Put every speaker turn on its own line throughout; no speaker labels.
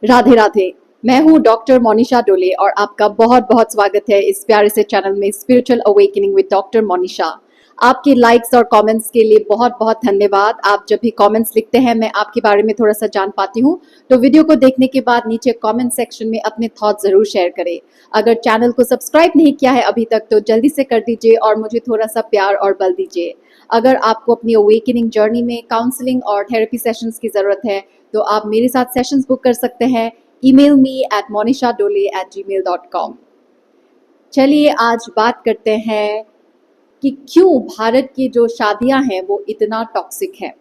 राधे राधे। मैं हूँ डॉक्टर मोनिशा डोले और आपका बहुत बहुत स्वागत है इस प्यारे से चैनल में spiritual awakening with doctor Monisha. आपके लाइक्स और कमेंट्स के लिए बहुत बहुत धन्यवाद। आप जब भी कमेंट्स लिखते हैं मैं आपके बारे में थोड़ा सा जान पाती हूँ। तो वीडियो को देखने के बाद नीचे कमेंट सेक्शन में अपने थॉट जरूर शेयर करें। अगर चैनल को सब्सक्राइब नहीं किया है अभी तक तो जल्दी से कर दीजिए और मुझे थोड़ा सा प्यार और बल दीजिए। अगर आपको अपनी अवेकनिंग जर्नी में काउंसलिंग और थेरेपी सेशंस की ज़रूरत है तो आप मेरे साथ सेशंस बुक कर सकते हैं। Email me at monishadole@gmail.com। चलिए आज बात करते हैं कि क्यों भारत की जो शादियां हैं वो इतना टॉक्सिक है।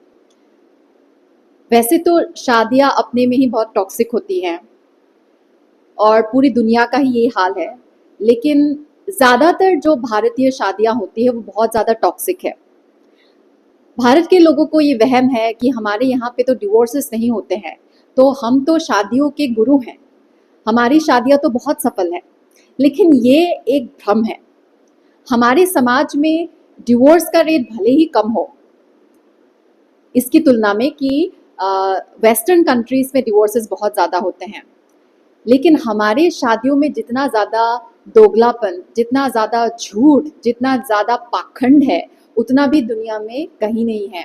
वैसे तो शादियां अपने में ही बहुत टॉक्सिक होती हैं और पूरी दुनिया का ही ये हाल है, लेकिन ज़्यादातर जो भारतीय शादियां होती है वो बहुत ज़्यादा टॉक्सिक है। भारत के लोगों को ये वहम है कि हमारे यहाँ पे तो डिवोर्सेस नहीं होते हैं, तो हम तो शादियों के गुरु हैं, हमारी शादियां तो बहुत सफल हैं। लेकिन ये एक भ्रम है। हमारे समाज में डिवोर्स का रेट भले ही कम हो इसकी तुलना में कि वेस्टर्न कंट्रीज में डिवोर्सेस बहुत ज़्यादा होते हैं, लेकिन हमारे शादियों में जितना ज़्यादा दोगलापन, जितना ज़्यादा झूठ, जितना ज़्यादा पाखंड है उतना भी दुनिया में कहीं नहीं है।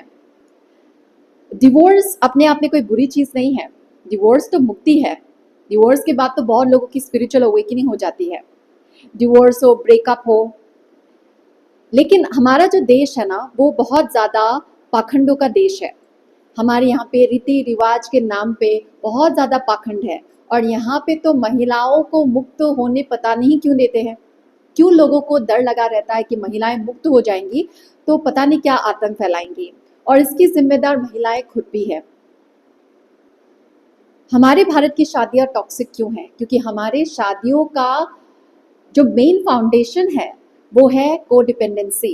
डिवोर्स अपने आप में कोई बुरी चीज़ नहीं है, डिवोर्स तो मुक्ति है। डिवोर्स के बाद तो बहुत लोगों की स्पिरिचुअल अवेकनिंग हो जाती है, डिवोर्स हो, ब्रेकअप हो। लेकिन हमारा जो देश है ना वो बहुत ज़्यादा पाखंडों का देश है। हमारे यहाँ पे रीति रिवाज के नाम पे बहुत ज़्यादा पाखंड है और यहाँ पे तो महिलाओं को मुक्त होने पता नहीं क्यों देते हैं। क्यों लोगों को डर लगा रहता है कि महिलाएं मुक्त हो जाएंगी तो पता नहीं क्या आतंक फैलाएंगी, और इसकी जिम्मेदार महिलाएं खुद भी है। हमारे भारत की शादियां टॉक्सिक क्यों हैं? क्योंकि हमारे शादियों का जो मेन फाउंडेशन है वो है कोडिपेंडेंसी।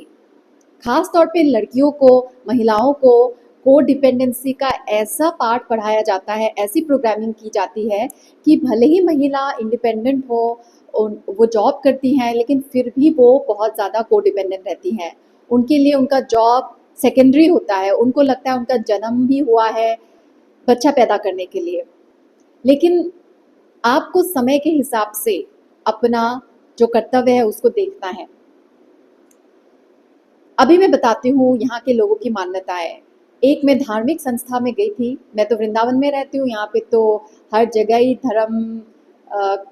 खास तौर पे लड़कियों को, महिलाओं को कोडिपेंडेंसी का ऐसा पार्ट पढ़ाया जाता है, ऐसी प्रोग्रामिंग की जाती है कि भले ही महिला इंडिपेंडेंट हो, वो जॉब करती हैं, लेकिन फिर भी वो बहुत ज़्यादा कोडिपेंडेंट रहती हैं। उनके लिए उनका जॉब सेकेंडरी होता है। उनको लगता है उनका जन्म भी हुआ है बच्चा पैदा करने के लिए। लेकिन आपको समय के हिसाब से अपना जो कर्तव्य है उसको देखना है। अभी मैं बताती हूँ यहाँ के लोगों की मान्यताएं। एक मैं धार्मिक संस्था में गई थी। मैं तो वृंदावन में रहती हूँ, यहाँ पे तो हर जगह ही धर्म,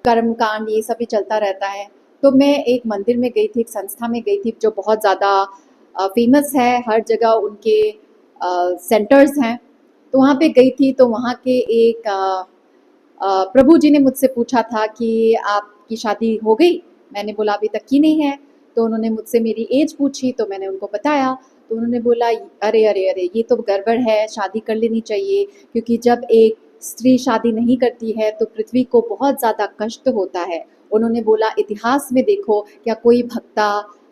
कर्म कांड ये सब भी चलता रहता है। तो मैं एक मंदिर में गई थी, एक संस्था में गई थी जो बहुत ज़्यादा फेमस है, हर जगह उनके सेंटर्स हैं। तो वहाँ पे गई थी तो वहाँ के एक प्रभु जी ने मुझसे पूछा था कि आपकी शादी हो गई? मैंने बोला अभी तक की नहीं है। तो उन्होंने मुझसे मेरी एज पूछी तो मैंने उनको बताया। तो उन्होंने बोला अरे अरे अरे ये तो गड़बड़ है, शादी कर लेनी चाहिए, क्योंकि जब एक स्त्री शादी नहीं करती है तो पृथ्वी को बहुत ज़्यादा कष्ट होता है। उन्होंने बोला इतिहास में देखो, क्या कोई भक्ता,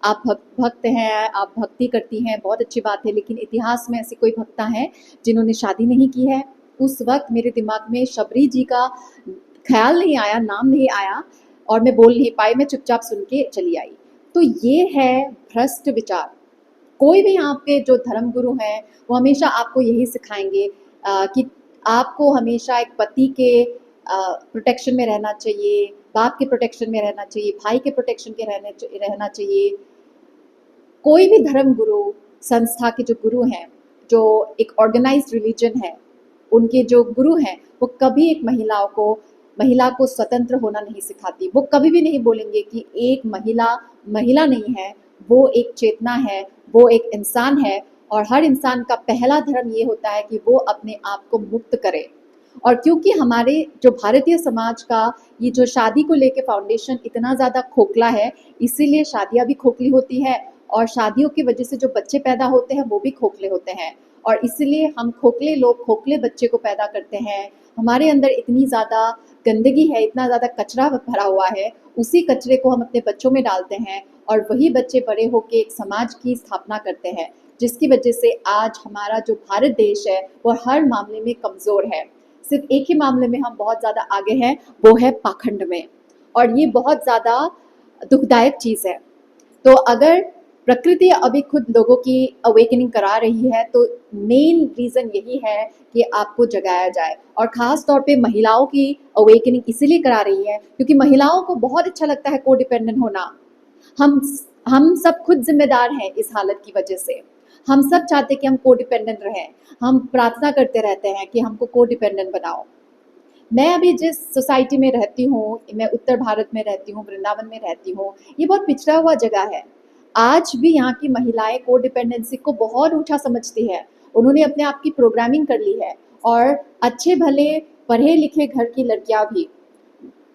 आप भक्त हैं, आप भक्ति करती हैं, बहुत अच्छी बात है, लेकिन इतिहास में ऐसी कोई भक्ता है जिन्होंने शादी नहीं की है? उस वक्त मेरे दिमाग में शबरी जी का ख्याल नहीं आया, नाम नहीं आया, और मैं बोल नहीं पाई, मैं चुपचाप सुन के चली आई। तो ये है भ्रष्ट विचार। कोई भी आपके जो धर्म गुरु हैं वो हमेशा आपको यही सिखाएंगे कि आपको हमेशा एक पति के प्रोटेक्शन में रहना चाहिए, बाप के प्रोटेक्शन में रहना चाहिए, भाई के प्रोटेक्शन के रहना चाहिए। कोई भी धर्म गुरु, संस्था के जो गुरु हैं, जो एक ऑर्गेनाइज्ड रिलीजन है, उनके जो गुरु हैं वो कभी एक महिला को स्वतंत्र होना नहीं सिखाती। वो कभी भी नहीं बोलेंगे कि एक महिला नहीं है, वो एक चेतना है, वो एक इंसान है, और हर इंसान का पहला धर्म ये होता है कि वो अपने आप को मुक्त करे। और क्योंकि हमारे जो भारतीय समाज का ये जो शादी को लेके फाउंडेशन इतना ज़्यादा खोखला है, इसीलिए शादियाँ भी खोखली होती है, और शादियों की वजह से जो बच्चे पैदा होते हैं वो भी खोखले होते हैं, और इसलिए हम खोखले लोग खोखले बच्चे को पैदा करते हैं। हमारे अंदर इतनी ज़्यादा गंदगी है, इतना ज़्यादा कचरा भरा हुआ है, उसी कचरे को हम अपने बच्चों में डालते हैं, और वही बच्चे बड़े होकर एक समाज की स्थापना करते हैं, जिसकी वजह से आज हमारा जो भारत देश है वो हर मामले में कमज़ोर है। सिर्फ एक ही मामले में हम बहुत ज़्यादा आगे हैं, वो है पाखंड में, और ये बहुत ज़्यादा दुखदायक चीज़ है। तो अगर प्रकृति अभी खुद लोगों की अवेकनिंग करा रही है, तो मेन रीज़न यही है कि आपको जगाया जाए। और ख़ास तौर पे महिलाओं की अवेकनिंग इसीलिए करा रही है क्योंकि महिलाओं को बहुत अच्छा लगता है कोडिपेंडेंट होना। हम हम सब खुद जिम्मेदार हैं इस हालत की वजह से। हम सब चाहते हैं कि हम कोडिपेंडेंट रहें। हम प्रार्थना करते रहते हैं कि हमको कोडिपेंडेंट बनाओ। मैं अभी जिस सोसाइटी में रहती हूँ, मैं उत्तर भारत में रहती हूँ, वृंदावन में रहती हूँ, ये बहुत पिछड़ा हुआ जगह है। आज भी यहाँ की महिलाएं कोडिपेंडेंसी को बहुत ऊंचा समझती है। उन्होंने अपने आप की प्रोग्रामिंग कर ली है और अच्छे भले पढ़े लिखे घर की लड़कियां भी,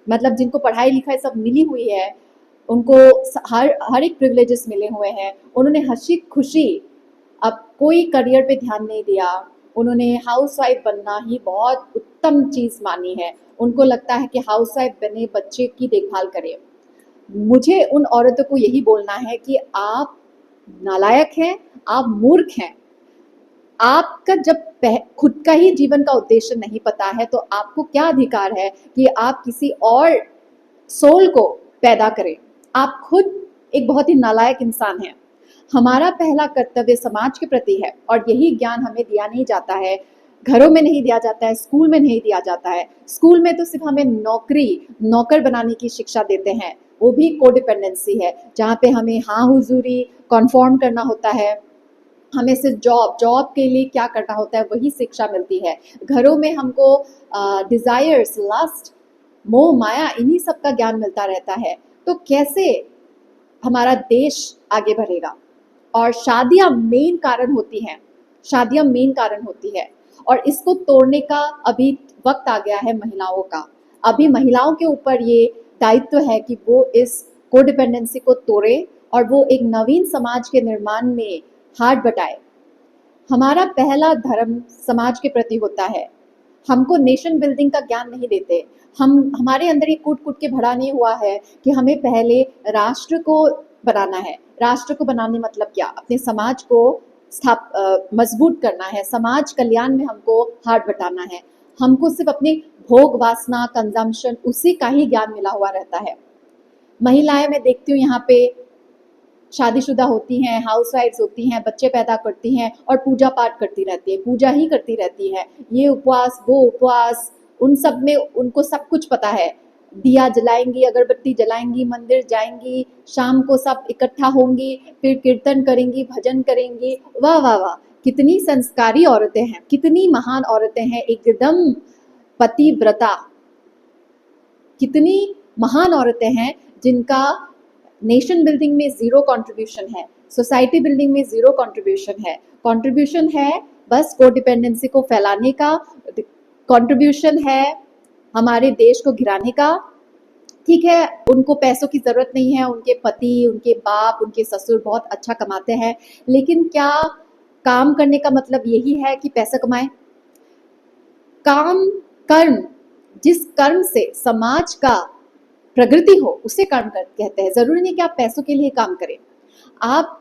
मतलब जिनको पढ़ाई लिखाई सब मिली हुई है, उनको हर एक प्रिविलेजेस मिले हुए हैं, उन्होंने हंसी खुशी अब कोई करियर पे ध्यान नहीं दिया। उन्होंने हाउसवाइफ बनना ही बहुत उत्तम चीज़ मानी है। उनको लगता है कि हाउसवाइफ बने, बच्चे की देखभाल करें। मुझे उन औरतों को यही बोलना है कि आप नालायक हैं, आप मूर्ख हैं। आपका जब खुद का ही जीवन का उद्देश्य नहीं पता है तो आपको क्या अधिकार है कि आप किसी और सोल को पैदा करें। आप खुद एक बहुत ही नालायक इंसान हैं। हमारा पहला कर्तव्य समाज के प्रति है और यही ज्ञान हमें दिया नहीं जाता है, घरों में नहीं दिया जाता है, स्कूल में नहीं दिया जाता है। स्कूल में तो सिर्फ हमें नौकर बनाने की शिक्षा देते हैं, वो भी कोडिपेंडेंसी है, जहाँ पे हमें हाँ हुजूरी कॉन्फॉर्म करना होता है। हमें सिर्फ जॉब के लिए क्या करना होता है वही शिक्षा मिलती है। घरों में हमको डिजायर्स, लस्ट, मोह माया, इन्हीं सब का ज्ञान मिलता रहता है। तो कैसे हमारा देश आगे बढ़ेगा? और शादियां मेन कारण होती हैं, शादियां मेन कारण होती है और इसको तोड़ने का अभी वक्त आ गया है महिलाओं का। अभी महिलाओं के ऊपर ये दायित्व है कि वो इस कोडिपेंडेंसी को तोड़े और वो एक नवीन समाज के निर्माण में हाथ बटाए। हमारा पहला धर्म समाज के प्रति होता है। हमको नेशन बिल्डिंग का ज्ञान नहीं देते। हमारे अंदर ये कूट कूट के भरा नहीं हुआ है कि हमें पहले राष्ट्र को बनाना है। राष्ट्र को बनाने मतलब क्या? अपने समाज को मजबूत करना है, समाज कल्याण में हमको हाथ बटाना है। हमको सिर्फ अपने भोग वासना, कंजम्पशन, उसी का ही ज्ञान मिला हुआ रहता है। महिलाएं मैं देखती हूँ यहाँ पे शादीशुदा होती हैं, हाउसवाइफ्स होती हैं, बच्चे पैदा करती हैं और पूजा पाठ करती रहती है, पूजा ही करती रहती है। ये उपवास, वो उपवास, उन सब में उनको सब कुछ पता है। दिया जलाएंगी, अगरबत्ती जलाएंगी, मंदिर जाएंगी, शाम को सब इकट्ठा होंगी, फिर कीर्तन करेंगी, भजन करेंगी। वाह वाह वाह, कितनी संस्कारी औरतें हैं, कितनी महान औरतें हैं, एकदम पतिव्रता। कितनी महान औरतें हैं जिनका नेशन बिल्डिंग में ज़ीरो कंट्रीब्यूशन है, सोसाइटी बिल्डिंग में ज़ीरो कंट्रीब्यूशन है बस कोडिपेंडेंसी को फैलाने का, कंट्रीब्यूशन है हमारे देश को गिराने का। ठीक है, उनको पैसों की ज़रूरत नहीं है, उनके पति, उनके बाप, उनके ससुर बहुत अच्छा कमाते हैं, लेकिन क्या काम करने का मतलब यही है कि पैसा कमाएं? काम, कर्म, जिस कर्म से समाज का प्रगति हो उसे कर्म कहते हैं। जरूरी नहीं कि आप पैसों के लिए काम करें, आप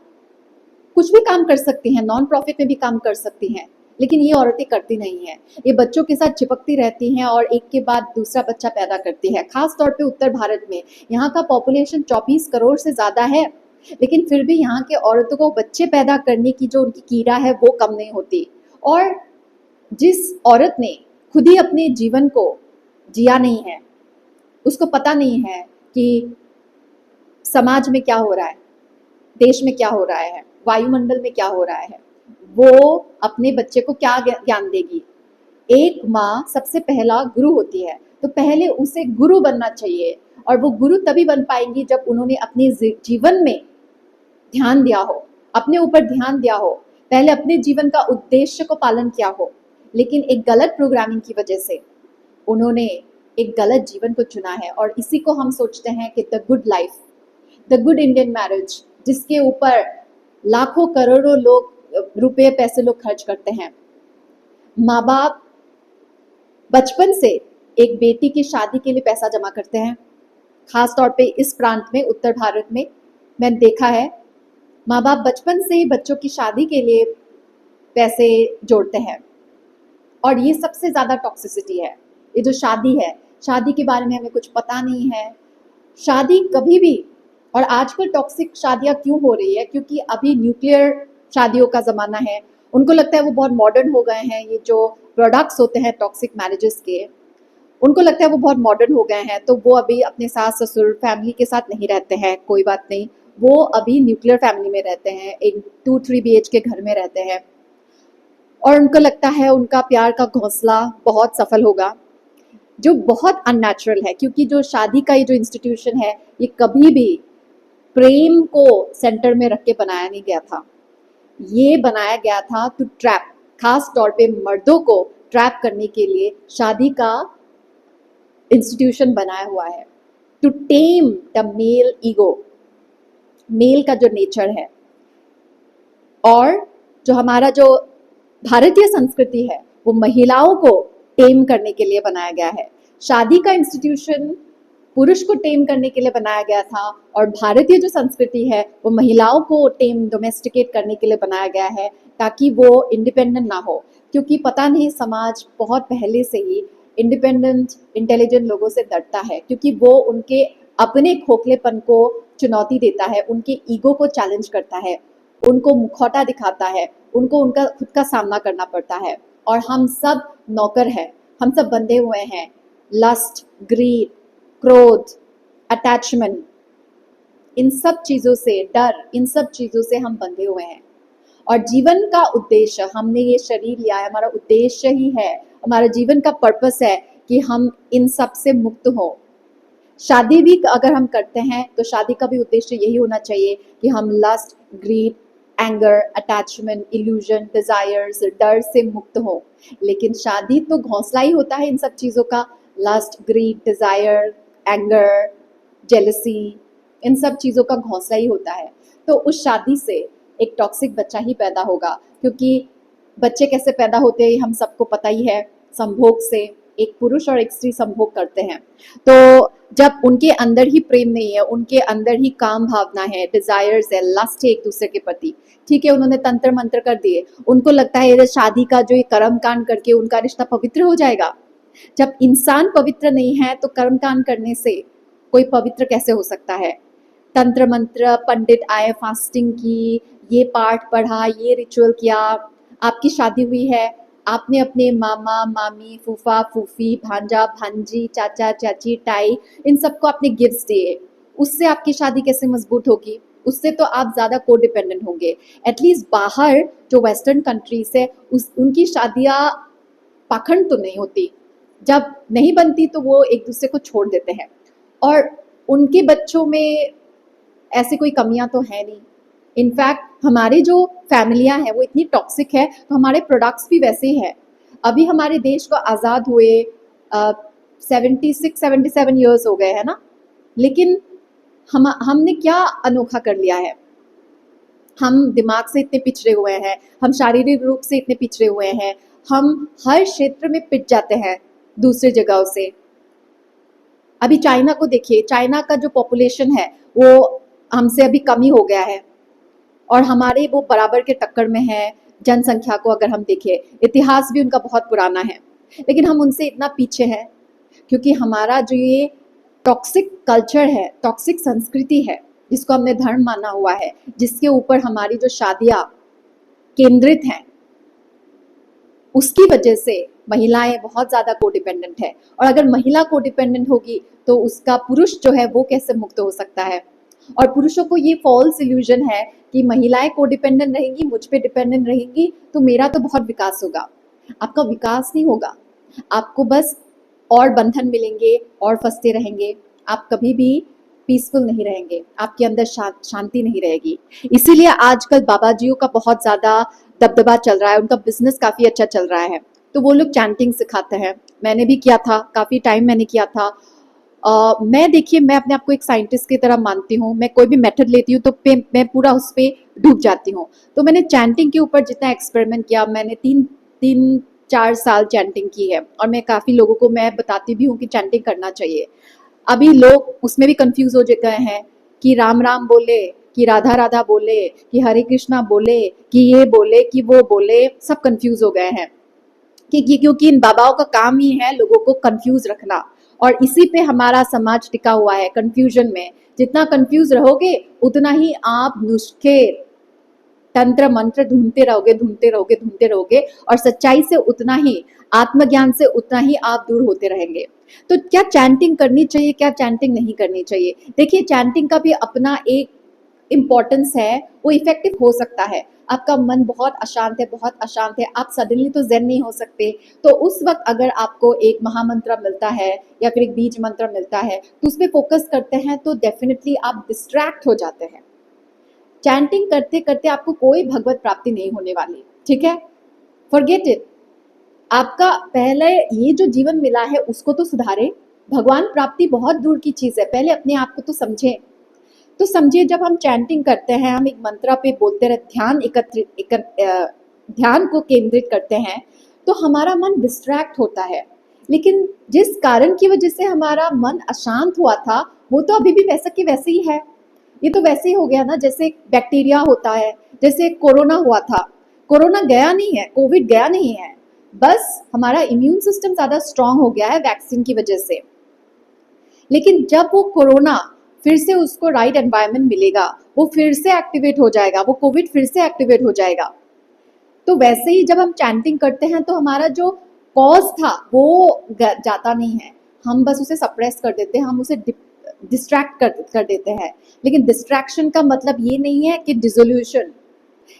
कुछ भी काम कर सकती हैं, नॉन प्रॉफिट में भी काम कर सकती हैं, लेकिन ये औरतें करती नहीं हैं। ये बच्चों के साथ चिपकती रहती हैं और एक के बाद दूसरा बच्चा पैदा करती है। खास तौर पे उत्तर भारत में, यहाँ का पॉपुलेशन 24 करोड़ से ज़्यादा है, लेकिन फिर भी यहाँ के औरतों को बच्चे पैदा करने की जो उनकी कीड़ा है वो कम नहीं होती। और जिस औरत ने खुद ही अपने जीवन को जिया नहीं है, उसको पता नहीं है कि समाज में क्या हो रहा है, देश में क्या हो रहा है, वायुमंडल में क्या हो रहा है, वो अपने बच्चे को क्या ज्ञान देगी? एक माँ सबसे पहला गुरु होती है, तो पहले उसे गुरु बनना चाहिए और वो गुरु तभी बन पाएंगी जब उन्होंने अपने जीवन में ध्यान दिया हो, अपने ऊपर ध्यान दिया हो, पहले अपने जीवन का उद्देश्य को पालन किया हो। लेकिन एक गलत प्रोग्रामिंग की वजह से उन्होंने एक गलत जीवन को चुना है और इसी को हम सोचते हैं कि the good life, the good Indian marriage, जिसके ऊपर लाखों करोड़ों लोग रुपए पैसे लोग खर्च करते हैं। माँ बाप बचपन से एक बेटी की शादी के लिए पैसा जमा करते हैं। खास तौर पे इस प्रांत में, उत्तर भारत में मैंने देखा है, माँ बाप बचपन से ही बच्चों की शादी के लिए पैसे जोड़ते हैं और ये सबसे ज़्यादा टॉक्सिसिटी है। ये जो शादी है, शादी के बारे में हमें कुछ पता नहीं है। शादी कभी भी और आजकल टॉक्सिक शादियां क्यों हो रही है, क्योंकि अभी न्यूक्लियर शादियों का ज़माना है। उनको लगता है वो बहुत मॉडर्न हो गए हैं, ये जो प्रोडक्ट्स होते हैं टॉक्सिक मैरिजेस के, उनको लगता है वो बहुत मॉडर्न हो गए हैं, तो वो अभी अपने सास ससुर फैमिली के साथ नहीं रहते हैं। कोई बात नहीं, वो अभी न्यूक्लियर फैमिली में रहते हैं, एक 2-3 BH के घर में रहते हैं, और उनको लगता है उनका प्यार का घोंसला बहुत सफल होगा, जो बहुत अननेचुरल है। क्योंकि जो शादी का ये जो इंस्टीट्यूशन है, ये कभी भी प्रेम को सेंटर में रख के बनाया नहीं गया था। ये बनाया गया था टू ट्रैप, खास तौर पे मर्दों को ट्रैप करने के लिए शादी का इंस्टीट्यूशन बनाया हुआ है, to tame the male ego, male का जो नेचर है। और जो हमारा जो भारतीय संस्कृति है, वो महिलाओं को टेम करने के लिए बनाया गया है। शादी का इंस्टीट्यूशन पुरुष को टेम करने के लिए बनाया गया था, और भारतीय जो संस्कृति है वो महिलाओं को टेम, डोमेस्टिकेट करने के लिए बनाया गया है, ताकि वो इंडिपेंडेंट ना हो। क्योंकि पता नहीं समाज बहुत पहले से ही इंडिपेंडेंट इंटेलिजेंट लोगों से डरता है, क्योंकि वो उनके अपने खोखलेपन को चुनौती देता है, उनके ईगो को चैलेंज करता है, उनको मुखौटा दिखाता है, उनको उनका खुद का सामना करना पड़ता है। और हम सब नौकर हैं, हम सब बंधे हुए हैं लस्ट, ग्रीड, क्रोध, अटैचमेंट, इन सब चीज़ों से, डर, इन सब चीज़ों से हम बंधे हुए हैं। और जीवन का उद्देश्य, हमने ये शरीर लिया है, हमारा उद्देश्य ही है, हमारा जीवन का पर्पस है कि हम इन सब से मुक्त हो। शादी भी अगर हम करते हैं तो शादी का भी उद्देश्य यही होना चाहिए कि हम lust, greed, anger, attachment, illusion, desires, डर से मुक्त हो। लेकिन शादी तो घोंसला ही होता है इन सब चीज़ों का, lust, greed, desire, anger, jealousy, इन सब चीज़ों का घोंसला ही होता है। तो उस शादी से एक टॉक्सिक बच्चा ही पैदा होगा, क्योंकि बच्चे कैसे पैदा होते हैं हम सबको पता ही है, संभोग से। एक पुरुष और एक स्त्री संभोग करते हैं, तो जब उनके अंदर ही प्रेम नहीं है, उनके अंदर ही काम भावना है, डिजायर्स है, लस्ट है एक दूसरे के प्रति, ठीक है, उन्होंने तंत्र मंत्र कर दिए, उनको लगता है शादी का जो ये कर्म कांड करके उनका रिश्ता पवित्र हो जाएगा। जब इंसान पवित्र नहीं है तो कर्म कांड करने से कोई पवित्र कैसे हो सकता है। तंत्र मंत्र, पंडित आए, फास्टिंग की, ये पाठ पढ़ा, ये रिचुअल किया, आपकी शादी हुई है, आपने अपने मामा मामी, फूफा फूफी, भांजा भांजी, चाचा चाची, ताई, इन सबको आपने गिफ्ट्स दिए, उससे आपकी शादी कैसे मजबूत होगी? उससे तो आप ज़्यादा को डिपेंडेंट होंगे। एटलीस्ट बाहर जो वेस्टर्न कंट्रीज है, उनकी शादियाँ पाखंड तो नहीं होती, जब नहीं बनती तो वो एक दूसरे को छोड़ देते हैं, और उनके बच्चों में ऐसी कोई कमियां तो है नहीं। इनफैक्ट हमारी जो फैमिलियां हैं वो इतनी टॉक्सिक है, तो हमारे प्रोडक्ट्स भी वैसे ही है। अभी हमारे देश को आज़ाद हुए 76-77 ईयर्स हो गए हैं ना, लेकिन हमने क्या अनोखा कर लिया है? हम दिमाग से इतने पिछड़े हुए हैं, हम शारीरिक रूप से इतने पिछड़े हुए हैं, हम हर क्षेत्र में पिट जाते हैं दूसरी जगहों से। अभी चाइना को देखिए, चाइना का जो पॉपुलेशन है वो हमसे अभी कम ही हो गया है, और हमारे वो बराबर के टक्कर में है जनसंख्या को अगर हम देखें। इतिहास भी उनका बहुत पुराना है, लेकिन हम उनसे इतना पीछे हैं, क्योंकि हमारा जो ये टॉक्सिक कल्चर है, टॉक्सिक संस्कृति है, जिसको हमने धर्म माना हुआ है, जिसके ऊपर हमारी जो शादियाँ केंद्रित हैं, उसकी वजह से महिलाएं बहुत ज़्यादा कोडिपेंडेंट है। और अगर महिला कोडिपेंडेंट होगी तो उसका पुरुष जो है वो कैसे मुक्त हो सकता है? और पुरुषों को ये फॉल्स इल्यूजन है कि महिलाएं कोडिपेंडेंट रहेंगी, मुझ पे डिपेंडेंट रहेंगी, तो मेरा तो बहुत विकास होगा। आपका विकास नहीं होगा, आपको बस और बंधन मिलेंगे और फंसते रहेंगे, आप कभी भी पीसफुल नहीं रहेंगे, आपके अंदर शांति नहीं रहेगी। इसीलिए आजकल बाबा जियों का बहुत ज़्यादा दबदबा चल रहा है, उनका बिजनेस काफ़ी अच्छा चल रहा है, तो वो लोग चैंटिंग सिखाते हैं। मैंने भी किया था, काफ़ी टाइम मैंने किया था। मैं देखिए, मैं अपने आप को एक साइंटिस्ट की तरह मानती हूँ। मैं कोई भी मेथड लेती हूँ तो मैं पूरा उस पर डूब जाती हूँ। तो मैंने चैंटिंग के ऊपर जितना एक्सपेरिमेंट किया, मैंने 3-4 साल चैंटिंग की है, और मैं काफ़ी लोगों को मैं बताती भी हूँ कि चैंटिंग करना चाहिए। अभी लोग उसमें भी कंफ्यूज हो गए हैं कि राम राम बोले, कि राधा राधा बोले, कि हरे कृष्णा बोले, कि ये बोले, कि वो बोले, सब कंफ्यूज हो गए हैं। क्योंकि इन बाबाओं का काम ही है लोगों को कंफ्यूज रखना, और इसी पे हमारा समाज टिका हुआ है, कंफ्यूजन में। जितना कंफ्यूज रहोगे उतना ही आप नुस्खे तंत्र मंत्र ढूंढते रहोगे और सच्चाई से उतना ही, आत्मज्ञान से उतना ही आप दूर होते रहेंगे। तो क्या चैंटिंग करनी चाहिए, क्या चैंटिंग नहीं करनी चाहिए? देखिए, चैंटिंग का भी अपना एक इम्पोर्टेंस है, वो इफेक्टिव हो सकता है। आपका मन बहुत अशांत है, आप सडनली तो ज़ेन नहीं हो सकते, तो उस वक्त अगर आपको एक महामंत्र मिलता है या फिर एक बीज मंत्र मिलता है तो उस पर फोकस करते हैं तो डेफिनेटली आप डिस्ट्रैक्ट हो जाते हैं। चैंटिंग करते करते आपको कोई भगवत प्राप्ति नहीं होने वाली, ठीक है? Forget it. आपका पहले ये जो जीवन मिला है उसको तो सुधारे। भगवान प्राप्ति बहुत दूर की चीज है, पहले अपने आप को तो समझे। तो समझिए, जब हम चैंटिंग करते हैं, हम एक मंत्र पे बोलते रहे, ध्यान को केंद्रित करते हैं, तो हमारा मन डिस्ट्रैक्ट होता है। लेकिन जिस कारण की वजह से हमारा मन अशांत हुआ था वो तो अभी भी वैसा की वैसे ही है। ये तो वैसे ही हो गया ना, जैसे बैक्टीरिया होता है, जैसे कोरोना हुआ था। कोरोना गया नहीं है, कोविड गया नहीं है, बस हमारा इम्यून सिस्टम ज्यादा स्ट्रांग हो गया है वैक्सीन की वजह से। लेकिन जब वो कोरोना फिर से उसको राइट एनवायरनमेंट मिलेगा, वो फिर से एक्टिवेट हो जाएगा, वो कोविड फिर से एक्टिवेट हो जाएगा। तो वैसे ही जब हम चैंटिंग करते हैं तो हमारा जो कॉज था वो जाता नहीं है, हम बस उसे सप्रेस कर देते हैं, हम उसे डिस्ट्रैक्ट कर देते हैं। लेकिन डिस्ट्रैक्शन का मतलब ये नहीं है कि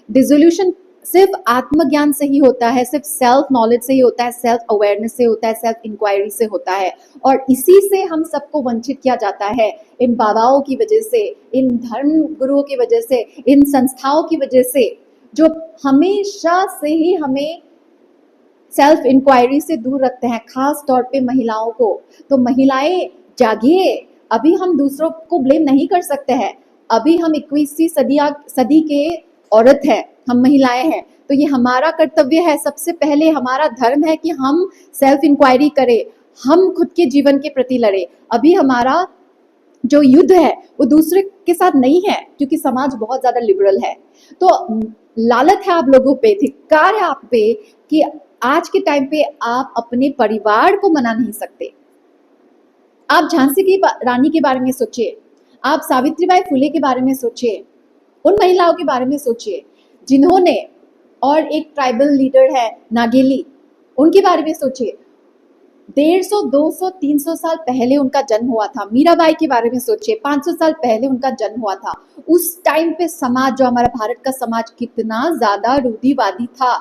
डिसोल्यूशन सिर्फ आत्मज्ञान से ही होता है, सिर्फ सेल्फ नॉलेज से ही होता है, सेल्फ अवेयरनेस से होता है, सेल्फ इंक्वायरी से होता है। और इसी से हम सबको वंचित किया जाता है, इन बाबाओं की वजह से, इन धर्म गुरुओं की वजह से, इन संस्थाओं की वजह से, जो हमेशा से ही हमें सेल्फ इंक्वायरी से दूर रखते हैं, खास तौर पे महिलाओं को। तो महिलाएं जागिए, अभी हम दूसरों को ब्लेम नहीं कर सकते हैं, अभी हम 21वीं सदी के औरत है, हम महिलाएं हैं, तो ये हमारा कर्तव्य है, सबसे पहले हमारा धर्म है कि हम सेल्फ इंक्वायरी करें, हम खुद के जीवन के प्रति लड़े। अभी हमारा जो युद्ध है वो दूसरे के साथ नहीं है, क्योंकि समाज बहुत ज्यादा लिबरल है। तो लालच है आप लोगों पे, धिक्कार है आप पे कि आज के टाइम पे आप अपने परिवार को मना नहीं सकते। आप झांसी की रानी के बारे में सोचिए, आप सावित्रीबाई फुले के बारे में सोचिए, उन महिलाओं के बारे में सोचिए जिन्होंने, और एक ट्राइबल लीडर है नागेली, उनके बारे में सोचिए। 150, 200, 300 साल पहले उनका जन्म हुआ था। मीराबाई के बारे में सोचिए, 500 साल पहले उनका जन्म हुआ था। उस टाइम पे समाज, जो हमारा भारत का समाज, कितना ज्यादा रूढ़िवादी था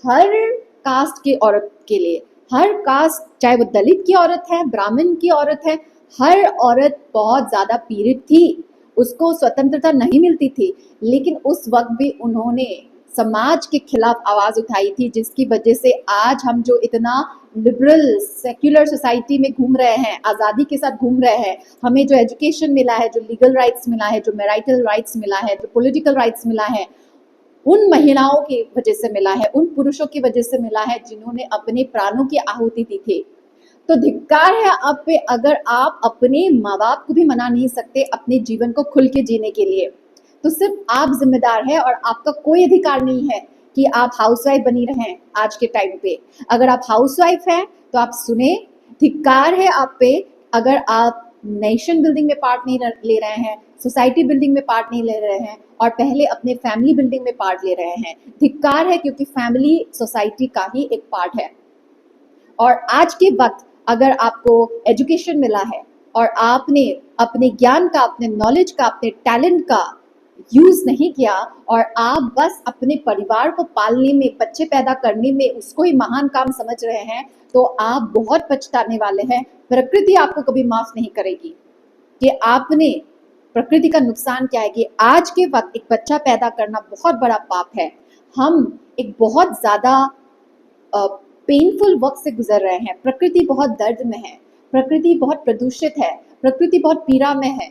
हर कास्ट की औरत के लिए। हर कास्ट, चाहे वो दलित की औरत है, ब्राह्मण की औरत है, हर औरत बहुत ज्यादा पीड़ित थी, उसको स्वतंत्रता नहीं मिलती थी। लेकिन उस वक्त भी उन्होंने समाज के खिलाफ आवाज उठाई थी, जिसकी वजह से आज हम जो इतना लिबरल सेक्युलर सोसाइटी में घूम रहे हैं, आज़ादी के साथ घूम रहे हैं, हमें जो एजुकेशन मिला है, जो लीगल राइट्स मिला है, जो मैरिटल राइट्स मिला है, जो पॉलिटिकल राइट्स मिला है, उन महिलाओं की वजह से मिला है, उन पुरुषों की वजह से मिला है जिन्होंने अपने प्राणों की आहुति दी थी। तो धिक्कार है आप पे अगर आप अपने माँ बाप को भी मना नहीं सकते अपने जीवन को खुल के जीने के लिए। तो सिर्फ आप जिम्मेदार है, और आपका कोई अधिकार नहीं है कि आप हाउसवाइफ बनी रहें आज के टाइम पे। अगर आप हाउसवाइफ हैं तो आप सुने, धिक्कार है आप पे अगर आप नेशन बिल्डिंग में पार्ट नहीं ले रहे हैं, सोसाइटी बिल्डिंग में पार्ट नहीं ले रहे हैं, और पहले अपने फैमिली बिल्डिंग में पार्ट ले रहे हैं। धिक्कार है, क्योंकि फैमिली सोसाइटी का ही एक पार्ट है। और आज के वक्त अगर आपको एजुकेशन मिला है और आपने अपने ज्ञान का, अपने नॉलेज का, अपने टैलेंट का यूज नहीं किया, और आप बस अपने परिवार को पालने में, बच्चे पैदा करने में उसको ही महान काम समझ रहे हैं, तो आप बहुत पछताने वाले हैं। प्रकृति आपको कभी माफ नहीं करेगी कि आपने प्रकृति का नुकसान क्या है। कि आज के वक्त एक बच्चा पैदा करना बहुत बड़ा पाप है। हम एक बहुत ज्यादा पेनफुल वक्त से गुजर रहे हैं। प्रकृति बहुत दर्द में है, प्रकृति बहुत प्रदूषित है, प्रकृति बहुत पीड़ा में है।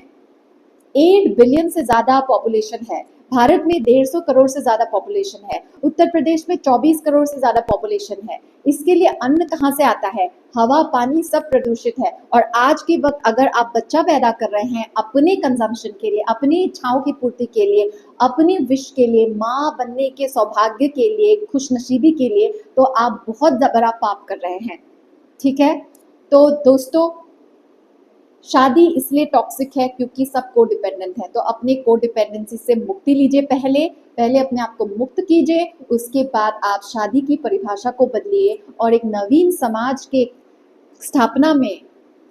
8 बिलियन से ज्यादा पॉपुलेशन है, भारत में 150 करोड़ से ज्यादा पॉपुलेशन है, उत्तर प्रदेश में 24 करोड़ से ज्यादा पॉपुलेशन है। इसके लिए अन्न कहाँ से आता है? हवा, पानी सब प्रदूषित है। और आज के वक्त अगर आप बच्चा पैदा कर रहे हैं अपने कंजम्पशन के लिए, अपनी इच्छाओं की पूर्ति के लिए, अपने विश के लिए, माँ बनने के सौभाग्य के लिए, खुशनसीबी के लिए, तो आप बहुत बड़ा पाप कर रहे हैं। ठीक है, तो दोस्तों, शादी इसलिए टॉक्सिक है क्योंकि सब कोडिपेंडेंट है, तो अपने कोडिपेंडेंसी से मुक्ति लीजिए। पहले पहले अपने आप को मुक्त कीजिए, उसके बाद आप शादी की परिभाषा को बदलिए और एक नवीन समाज के स्थापना में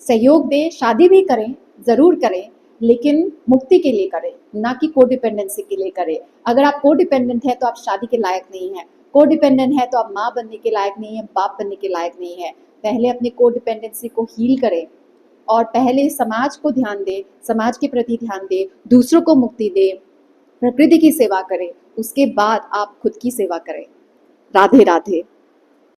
सहयोग दें। शादी भी करें, ज़रूर करें, लेकिन मुक्ति के लिए करें, ना कि कोडिपेंडेंसी के लिए करें। अगर आप कोडिपेंडेंट हैं तो आप शादी के लायक नहीं हैं। कोडिपेंडेंट है तो आप माँ बनने के लायक नहीं है, बाप बनने के लायक नहीं है। पहले अपने कोडिपेंडेंसी को हील करें और पहले समाज को ध्यान दें, समाज के प्रति ध्यान दें, दूसरों को मुक्ति दें, प्रकृति की सेवा करें, उसके बाद आप खुद की सेवा करें। राधे राधे।